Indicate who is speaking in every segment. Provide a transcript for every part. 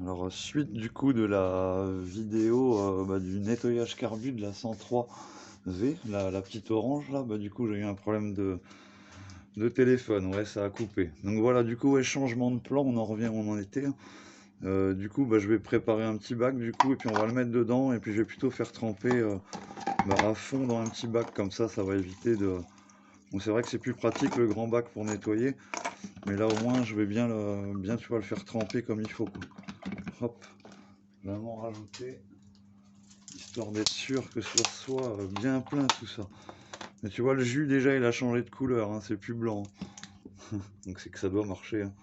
Speaker 1: Alors, suite du coup de la vidéo du nettoyage carbu de la 103V, la petite orange là, du coup j'ai eu un problème de téléphone, ouais ça a coupé. Donc voilà, du coup ouais, changement de plan, on en revient où on en était. Du coup je vais préparer un petit bac du coup et puis on va le mettre dedans et puis je vais plutôt faire tremper à fond dans un petit bac comme ça va éviter de... Bon c'est vrai que c'est plus pratique le grand bac pour nettoyer, mais là au moins je vais bien, bien tu vois, le faire tremper comme il faut quoi. Hop. Vraiment rajouter, histoire d'être sûr que ce soit bien plein tout ça. Mais tu vois, le jus déjà il a changé de couleur, hein, c'est plus blanc. Donc c'est que ça doit marcher. Hein.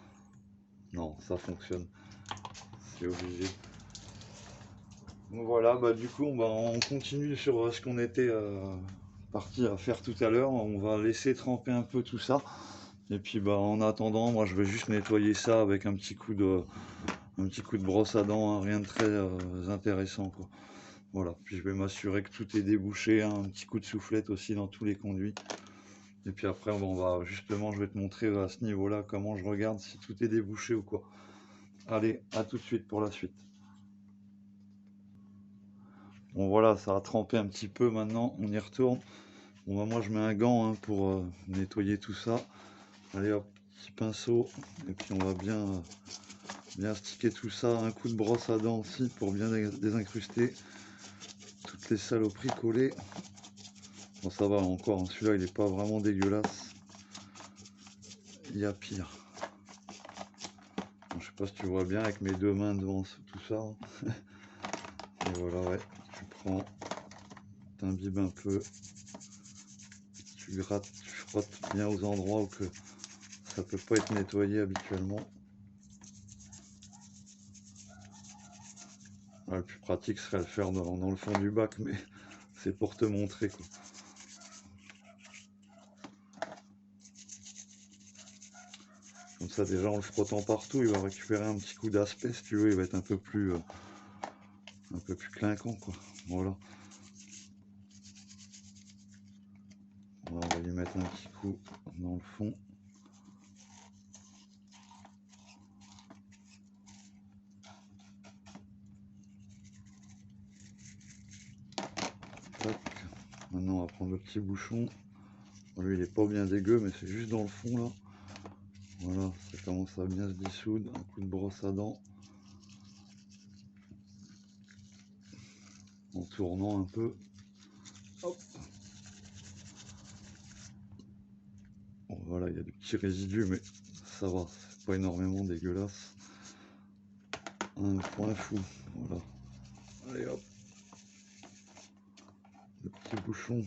Speaker 1: Non, ça fonctionne. C'est obligé. Donc voilà, du coup on continue sur ce qu'on était parti à faire tout à l'heure. On va laisser tremper un peu tout ça. Et puis en attendant, moi je vais juste nettoyer ça avec un petit coup de brosse à dents, hein, rien de très intéressant quoi. Voilà, puis je vais m'assurer que tout est débouché, hein, un petit coup de soufflette aussi dans tous les conduits. Et puis après, justement, je vais te montrer à ce niveau-là comment je regarde si tout est débouché ou quoi. Allez, à tout de suite pour la suite. Bon voilà, ça a trempé un petit peu maintenant, on y retourne. Bon moi je mets un gant hein, pour nettoyer tout ça. Allez hop, petit pinceau, et puis on va bien sticker tout ça, un coup de brosse à dents aussi pour bien désincruster toutes les saloperies collées. Bon ça va encore, hein, celui-là il est pas vraiment dégueulasse. Il y a pire. Bon, je sais pas si tu vois bien avec mes deux mains devant tout ça. Hein. Et voilà, ouais, tu prends, t'imbibes un peu, tu grattes, tu frottes bien aux endroits où que ça peut pas être nettoyé habituellement. Ouais, le plus pratique serait le faire dans le fond du bac, mais c'est pour te montrer quoi. Comme ça déjà en le frottant partout, il va récupérer un petit coup d'aspect si tu veux, il va être un peu plus clinquant quoi. Voilà. On va lui mettre un petit coup dans le fond. Tac. Maintenant on va prendre le petit bouchon. Bon, lui il est pas bien dégueu, mais c'est juste dans le fond là. Voilà, ça commence à bien se dissoudre. Un coup de brosse à dents. En tournant un peu. Hop. Bon, voilà, il y a des petits résidus, mais ça va, c'est pas énormément dégueulasse. Un point fou, voilà. Allez hop. Le petit bouchon.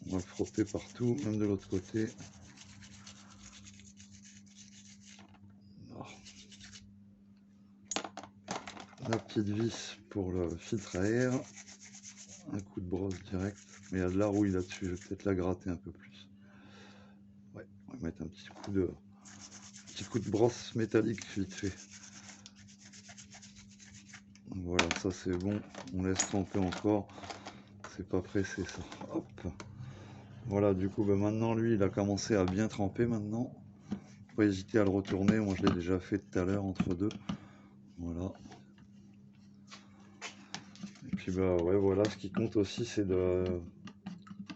Speaker 1: On va le frotter partout, même de l'autre côté. La petite vis pour le filtre à air. Un coup de brosse direct. Mais il y a de la rouille là-dessus, je vais peut-être la gratter un peu plus. Ouais, on va mettre un petit coup de brosse métallique vite fait. Voilà, ça c'est bon. On laisse tremper encore. C'est pas pressé ça. Hop. Voilà, du coup, maintenant lui, il a commencé à bien tremper maintenant. Faut pas hésiter à le retourner. Moi, je l'ai déjà fait tout à l'heure entre deux. Voilà. Et puis ouais, voilà, ce qui compte aussi, c'est de,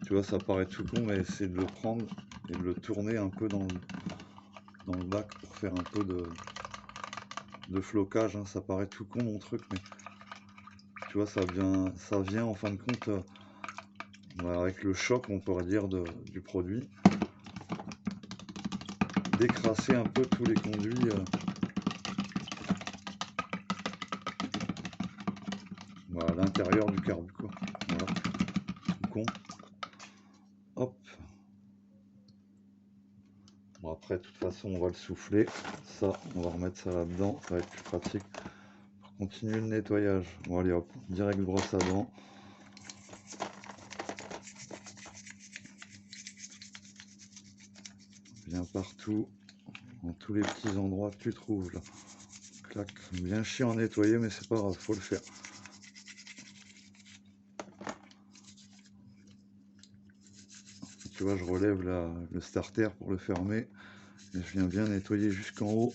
Speaker 1: tu vois, ça paraît tout con, mais c'est de le prendre et de le tourner un peu dans le bac pour faire un peu de flocage. Hein. Ça paraît tout con mon truc, mais tu vois, ça vient en fin de compte avec le choc, on pourrait dire, du produit, d'écraser un peu tous les conduits. À l'intérieur du carbu quoi. Voilà. Tout con. Hop. Bon après de toute façon on va le souffler. Ça on va remettre ça là-dedans. Ça va être plus pratique pour continuer le nettoyage. Bon allez hop. Direct brosse à dents. Bien partout. Dans tous les petits endroits que tu trouves là. Clac. Bien chiant à nettoyer mais c'est pas grave. Faut le faire. Tu vois je relève le starter pour le fermer. Et je viens bien nettoyer jusqu'en haut.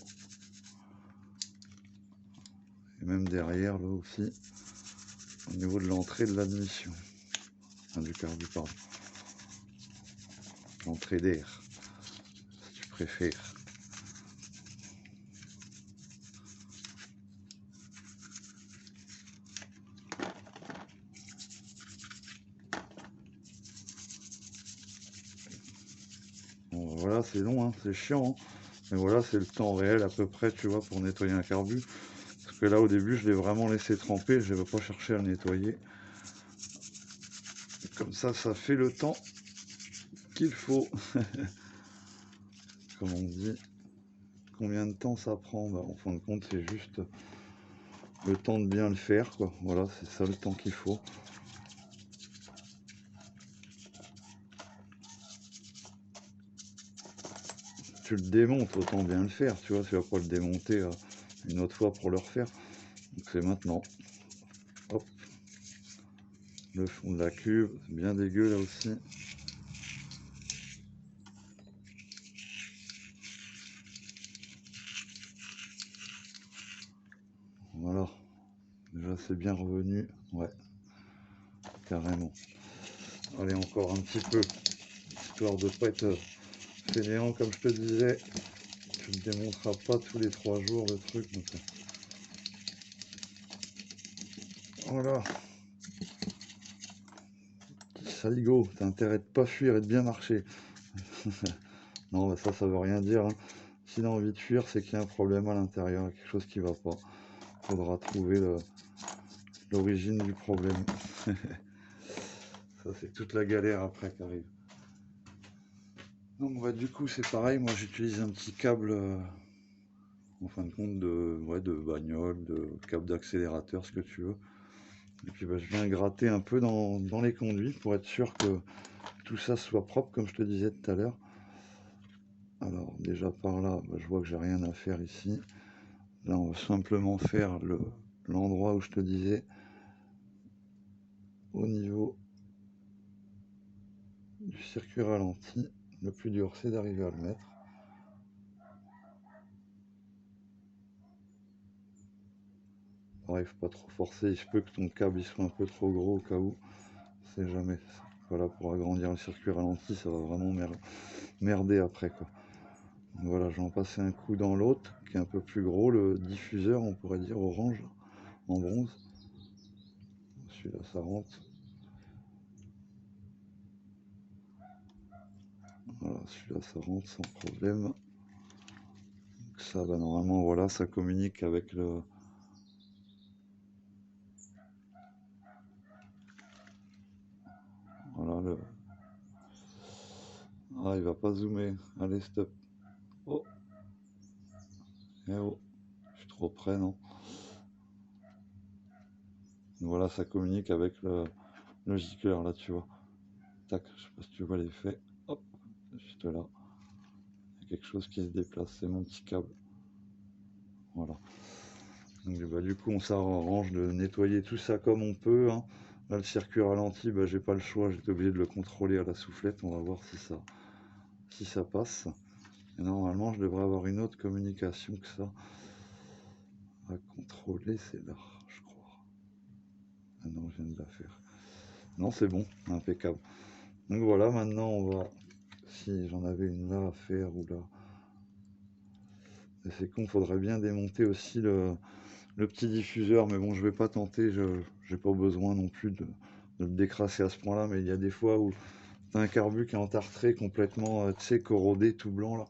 Speaker 1: Et même derrière là aussi, au niveau de l'entrée de l'admission. Enfin, du carbu, pardon. L'entrée d'air, si tu préfères. Bon, voilà, c'est long, hein, c'est chiant. Hein. Mais voilà, c'est le temps réel à peu près, tu vois, pour nettoyer un carbu. Parce que là, au début, je l'ai vraiment laissé tremper, je n'avais pas cherché à le nettoyer. Et comme ça fait le temps qu'il faut. Comme on dit, combien de temps ça prend? Bah, en fin de compte, c'est juste le temps de bien le faire, quoi. Voilà, c'est ça le temps qu'il faut. Tu le démontes, autant bien le faire, tu vois, tu vas pas le démonter une autre fois pour le refaire. Donc c'est maintenant. Hop. Le fond de la cuve, c'est bien dégueu là aussi. Voilà. Déjà c'est bien revenu. Ouais. Carrément. Allez, encore un petit peu. Histoire de pas être fainéant comme je te disais. Tu ne démonteras pas tous les 3 jours le truc. Donc, voilà. Saligo, t'as intérêt de pas fuir et de bien marcher. Non, bah ça veut rien dire. Hein. Si t'as envie de fuir, c'est qu'il y a un problème à l'intérieur, quelque chose qui va pas. Faudra trouver l'origine du problème. Ça, c'est toute la galère après qui arrive. Donc, bah, du coup, c'est pareil. Moi, j'utilise un petit câble, en fin de compte, de bagnole, de câble d'accélérateur, ce que tu veux. Et puis, bah, je viens gratter un peu dans les conduits pour être sûr que tout ça soit propre, comme je te disais tout à l'heure. Alors, déjà par là, bah, je vois que j'ai rien à faire ici. Là, on va simplement faire l'endroit où je te disais, au niveau du circuit ralenti. Le plus dur, c'est d'arriver à le mettre. Pareil, faut pas trop forcer. Il se peut que ton câble il soit un peu trop gros au cas où. On sait jamais. Voilà, pour agrandir le circuit ralenti, ça va vraiment merder après, quoi. Donc voilà, je vais en passer un coup dans l'autre, qui est un peu plus gros, le diffuseur, on pourrait dire orange, en bronze. Celui-là, ça rentre. Voilà, celui-là, ça rentre sans problème. Donc ça, bah, normalement, voilà, ça communique avec le... Voilà, le... Ah, il va pas zoomer. Allez, stop. Oh, eh oh, je suis trop près, non? Donc voilà, ça communique avec le gicleur, là, tu vois. Tac, je sais pas si tu vois l'effet. Hop, juste là. Il y a quelque chose qui se déplace, c'est mon petit câble. Voilà. Donc bah, du coup, on s'arrange de nettoyer tout ça comme on peut. Hein. Là, le circuit ralenti, bah, j'ai pas le choix, j'étais obligé de le contrôler à la soufflette. On va voir si ça passe. Et normalement, je devrais avoir une autre communication que ça à contrôler. C'est là, je crois. Ah non, je viens de la faire. Non, c'est bon, impeccable. Donc voilà, maintenant on va, si j'en avais une là à faire ou là, et c'est con, faudrait bien démonter aussi le petit diffuseur, mais bon, je vais pas tenter, j'ai pas besoin non plus de le décrasser à ce point là, mais il y a des fois où t'as un carbu qui est entartré complètement, tu sais, corrodé, tout blanc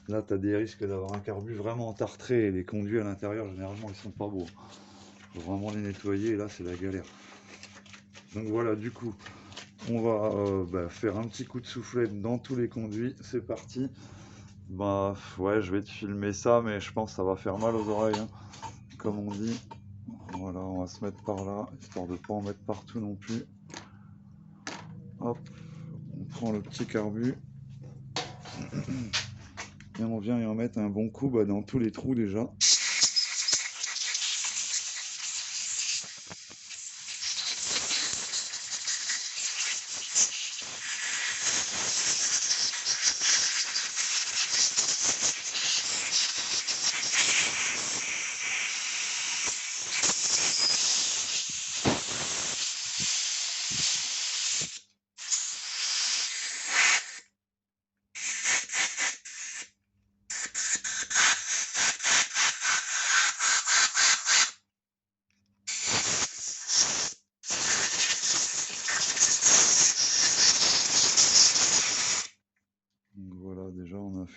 Speaker 1: là t'as des risques d'avoir un carbu vraiment entartré, et les conduits à l'intérieur généralement ils sont pas beaux, faut vraiment les nettoyer, et là c'est la galère. Donc voilà, du coup on va faire un petit coup de soufflette dans tous les conduits, c'est parti. Bah ouais, je vais te filmer ça, mais je pense que ça va faire mal aux oreilles, hein, comme on dit. Voilà, on va se mettre par là, histoire de pas en mettre partout non plus. Hop, on prend le petit carbu. Et on vient y en mettre un bon coup dans tous les trous déjà.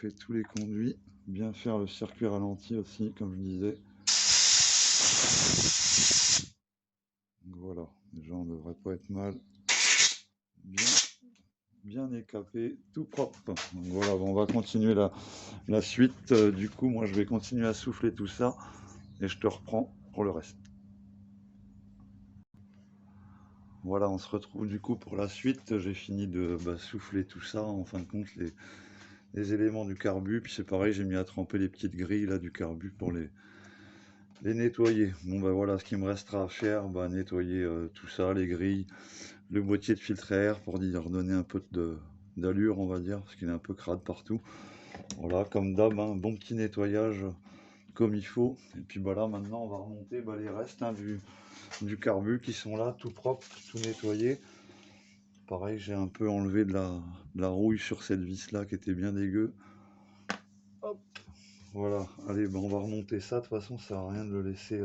Speaker 1: chauffer tous les conduits, bien faire le circuit ralenti aussi, comme je disais. Donc voilà, déjà on devrait pas être mal. Bien écapé, tout propre. Donc voilà, on va continuer la suite. Du coup, moi je vais continuer à souffler tout ça et je te reprends pour le reste. Voilà, on se retrouve du coup pour la suite. J'ai fini de souffler tout ça, en fin de compte, les éléments du carbu. Puis c'est pareil, j'ai mis à tremper les petites grilles là du carbu pour les nettoyer. Bon voilà, ce qui me restera à faire, nettoyer tout ça, les grilles, le boîtier de filtre à air pour lui redonner un peu d'allure, on va dire, parce qu'il est un peu crade partout. Voilà, comme d'hab, un bon petit nettoyage comme il faut. Et puis là, maintenant, on va remonter les restes du carbu qui sont là, tout propre, tout nettoyé. Pareil, j'ai un peu enlevé de la rouille sur cette vis là qui était bien dégueu. Hop, voilà, allez, on va remonter ça. De toute façon, ça sert à rien de le laisser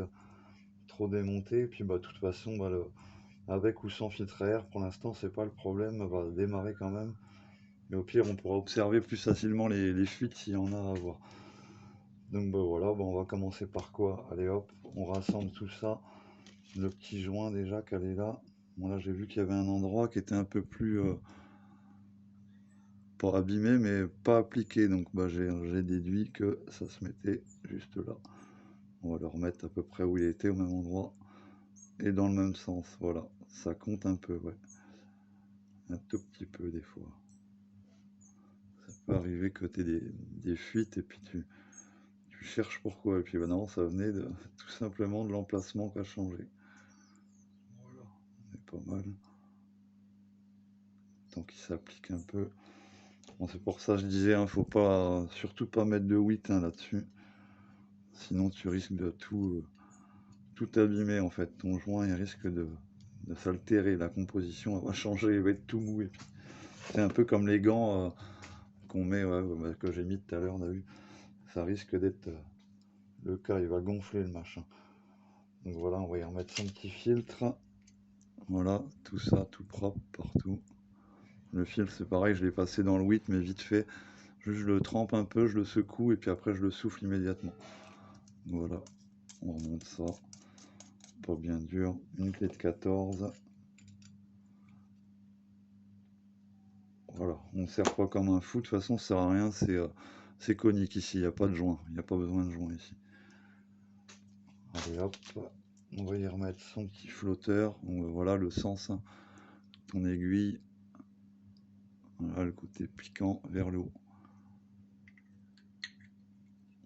Speaker 1: trop démonter. Et puis de toute façon, avec ou sans filtre à air, pour l'instant, c'est pas le problème. On va démarrer quand même. Mais au pire, on pourra observer plus facilement les fuites s'il y en a à voir. Donc voilà, on va commencer par quoi? Allez hop, on rassemble tout ça. Le petit joint déjà qu'elle est là. Bon là j'ai vu qu'il y avait un endroit qui était un peu plus pas abîmé mais pas appliqué. Donc j'ai déduit que ça se mettait juste là. On va le remettre à peu près où il était, au même endroit. Et dans le même sens. Voilà. Ça compte un peu, ouais. Un tout petit peu des fois. Ça peut arriver que tu aies des fuites et puis tu cherches pourquoi. Et puis non, ça venait tout simplement de l'emplacement qui a changé. Voilà, c'est pas mal. Tant qu'il s'applique un peu. Bon, c'est pour ça que je disais, faut pas, surtout pas mettre de 8 là-dessus. Sinon tu risques de tout abîmer en fait. Ton joint il risque de s'altérer. La composition elle va changer, il va être tout mou. C'est un peu comme les gants qu'on met, que j'ai mis tout à l'heure, on a vu. Ça risque d'être le cas, il va gonfler le machin. Donc voilà, on va y remettre son petit filtre. Voilà, tout ça, tout propre partout. Le filtre, c'est pareil, je l'ai passé dans le 8, mais vite fait. Juste, je le trempe un peu, je le secoue, et puis après, je le souffle immédiatement. Voilà, on remonte ça. Pas bien dur. Une clé de 14. Voilà, on ne sert pas comme un fou. De toute façon, ça sert à rien, c'est conique ici, il n'y a pas de joint. Il n'y a pas besoin de joint ici. Allez hop, on va y remettre son petit flotteur. Voilà le sens, hein. Ton aiguille. Voilà le côté piquant vers le haut.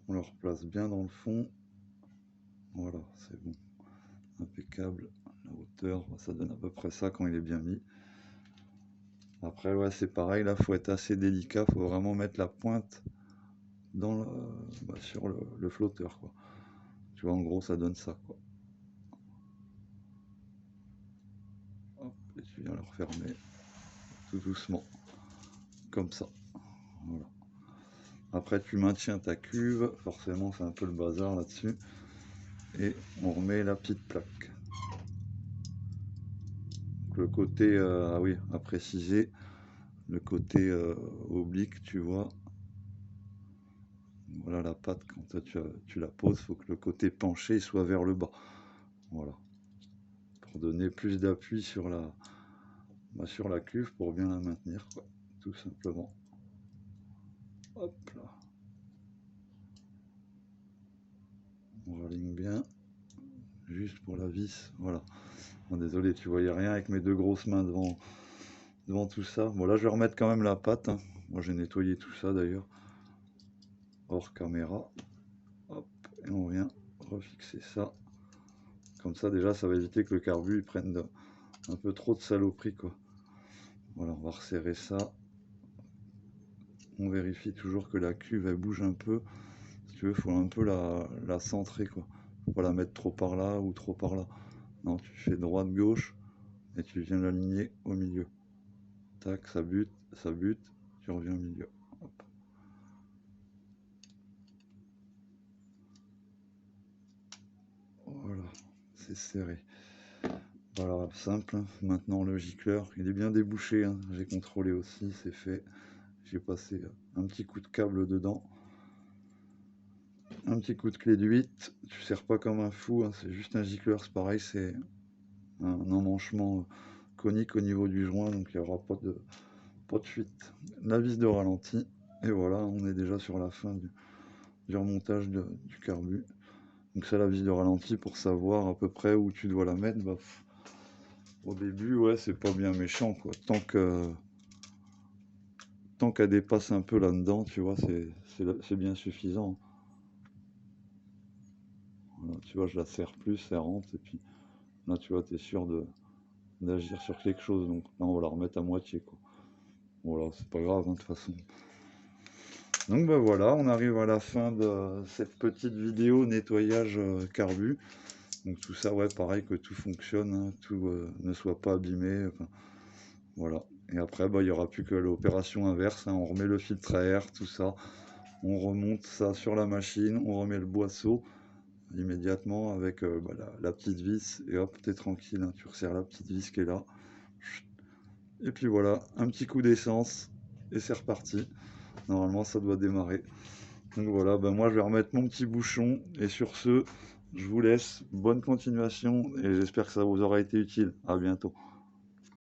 Speaker 1: On le replace bien dans le fond. Voilà, c'est bon. Impeccable. La hauteur, ça donne à peu près ça quand il est bien mis. Après, ouais, c'est pareil, là, faut être assez délicat. Faut vraiment mettre la pointe dans sur le flotteur, quoi. Tu vois, en gros, ça donne ça, quoi. Hop, et tu viens le refermer tout doucement, comme ça. Voilà. Après, tu maintiens ta cuve. Forcément, c'est un peu le bazar là-dessus. Et on remet la petite plaque. Donc, le côté, ah oui, à préciser, le côté oblique, tu vois. Voilà la patte, quand tu la poses, il faut que le côté penché soit vers le bas. Voilà. Pour donner plus d'appui sur sur la cuve pour bien la maintenir, quoi. Tout simplement. Hop là. On raligne bien. Juste pour la vis. Voilà. Bon, désolé, tu voyais rien avec mes deux grosses mains devant tout ça. Bon, là, je vais remettre quand même la patte, hein. Moi, j'ai nettoyé tout ça d'ailleurs. Hors caméra. Hop. Et on vient refixer ça. Comme ça, déjà, ça va éviter que le carbu il prenne un peu trop de saloperie, quoi. Voilà, on va resserrer ça. On vérifie toujours que la cuve elle bouge un peu. Si tu veux, il faut un peu la centrer, quoi. Faut pas la mettre trop par là ou trop par là. Non, tu fais droite-gauche et tu viens l'aligner au milieu. Tac, ça bute, tu reviens au milieu. Hop. Voilà, c'est serré. Voilà, simple. Maintenant le gicleur, il est bien débouché, hein. J'ai contrôlé aussi, c'est fait. J'ai passé un petit coup de câble dedans. Un petit coup de clé de 8. Tu serres pas comme un fou, hein, c'est juste un gicleur, c'est pareil, c'est un emmanchement conique au niveau du joint, donc il n'y aura pas de fuite. La vis de ralenti, et voilà, on est déjà sur la fin du remontage du carbu. Donc c'est la vis de ralenti pour savoir à peu près où tu dois la mettre. Bah, au début, ouais, c'est pas bien méchant, quoi. Tant qu'elle dépasse un peu là-dedans, tu vois, c'est bien suffisant. Voilà, tu vois, je la serre plus, elle rentre, et puis là, tu vois, tu es sûr d'agir sur quelque chose. Donc là, on va la remettre à moitié, quoi. Voilà, c'est pas grave, hein, de toute façon. Donc ben voilà, on arrive à la fin de cette petite vidéo nettoyage carbu. Donc tout ça, ouais, pareil, que tout fonctionne, hein, tout ne soit pas abîmé. Enfin, voilà. Et après, bah, il n'y aura plus que l'opération inverse, hein. On remet le filtre à air, tout ça. On remonte ça sur la machine, on remet le boisseau immédiatement avec bah, la petite vis. Et hop, t'es tranquille, hein, tu resserres la petite vis qui est là. Et puis voilà, un petit coup d'essence et c'est reparti. Normalement, ça doit démarrer. Donc voilà, ben moi je vais remettre mon petit bouchon. Et sur ce, je vous laisse. Bonne continuation et j'espère que ça vous aura été utile. À bientôt.